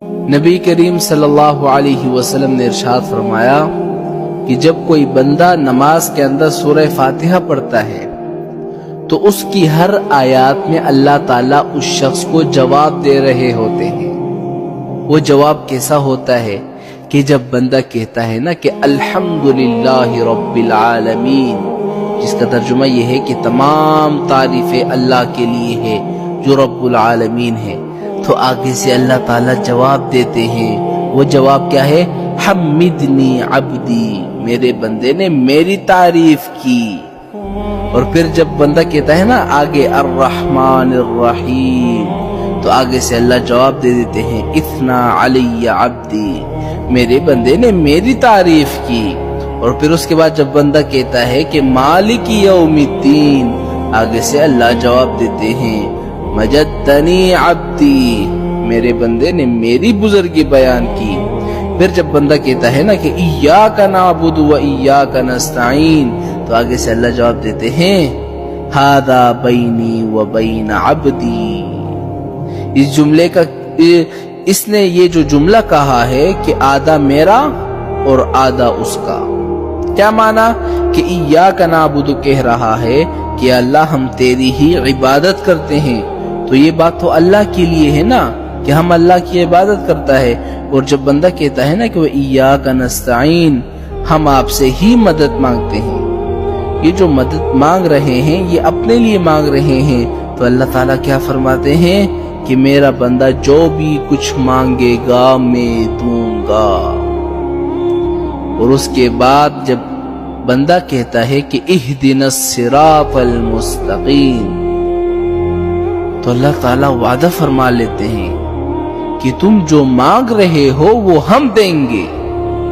نبی کریم صلی اللہ علیہ وسلم نے ارشاد فرمایا کہ جب کوئی بندہ نماز کے اندر سورہ فاتحہ پڑھتا ہے تو اس کی ہر آیات میں اللہ تعالیٰ اس شخص کو جواب دے رہے ہوتے ہیں۔ وہ جواب کیسا ہوتا ہے کہ جب بندہ کہتا ہے نا کہ الحمدللہ رب العالمین، جس کا ترجمہ یہ ہے کہ تمام تعریفیں اللہ کے لیے ہے جو رب العالمین ہے، تو آگے سے اللہ تعالیٰ جواب دیتے ہیں۔ وہ جواب کیا ہے؟ حمدنی عبدی، میرے بندے نے میری تعریف کی۔ اور پھر جب بندہ کہتا ہے نا آگے الرحمن الرحیم، تو آگے سے اللہ جواب دے دیتے ہیں اثنا علی عبدی، میرے بندے نے میری تعریف کی۔ اور پھر اس کے بعد جب بندہ کہتا ہے کہ مالک یوم الدین، آگے سے اللہ جواب دیتے ہیں مجدنی عبدی، میرے بندے نے میری بزرگی بیان کی۔ پھر جب بندہ کہتا ہے نا کہ ایاک نعبد و ایاک نستعین، تو آگے سے اللہ جواب دیتے ہیں ھذا بینی و بین عبدی۔ اس جملے کا اس نے یہ جو جملہ کہا ہے کہ آدھا میرا اور آدھا اس کا، کیا معنی کہ ایاک نعبد کہہ رہا ہے کہ اللہ ہم تیری ہی عبادت کرتے ہیں، تو یہ بات تو اللہ کے لیے ہے نا کہ ہم اللہ کی عبادت کرتا ہے۔ اور جب بندہ کہتا ہے نا کہ وہ ایاک نستعین، ہم آپ سے ہی مدد مانگتے ہیں، یہ جو مدد مانگ رہے ہیں یہ اپنے لیے مانگ رہے ہیں، تو اللہ تعالیٰ کیا فرماتے ہیں کہ میرا بندہ جو بھی کچھ مانگے گا میں دوں گا۔ اور اس کے بعد جب بندہ کہتا ہے کہ اہدنا الصراط المستقیم، تو اللہ تعالیٰ وعدہ فرما لیتے ہیں کہ تم جو مانگ رہے ہو وہ ہم دیں گے،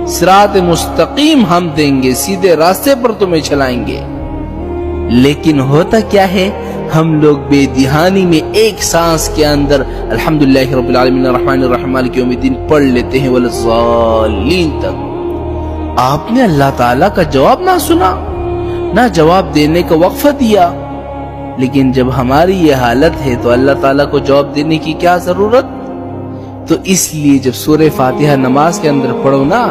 صراط مستقیم ہم دیں گے، سیدھے راستے پر تمہیں چلائیں گے۔ لیکن ہوتا کیا ہے، ہم لوگ بے دہانی میں ایک سانس کے اندر الحمدللہ رب العالمین الرحمن الرحیم مالک یوم الدین پڑھ لیتے ہیں والضالین تک۔ آپ نے اللہ تعالیٰ کا جواب نہ سنا، نہ جواب دینے کا وقفہ دیا۔ لیکن جب ہماری یہ حالت ہے تو اللہ تعالیٰ کو جواب دینے کی کیا ضرورت؟ تو اس لیے جب سورہ فاتحہ نماز کے اندر پڑھو نا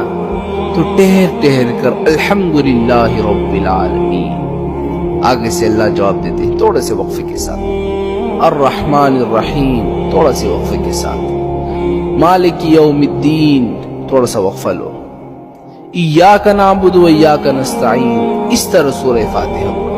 تو ٹہر ٹہر کر الحمدللہ رب العالمین، آگے سے اللہ جواب دیتے ہیں تھوڑے سے وقفے کے ساتھ، الرحمن الرحیم تھوڑا سے وقفے کے ساتھ، مالک یوم الدین تھوڑا سا وقفہ لو، ایاک نعبد و ایاک نستعین، اس طرح سورہ فاتحہ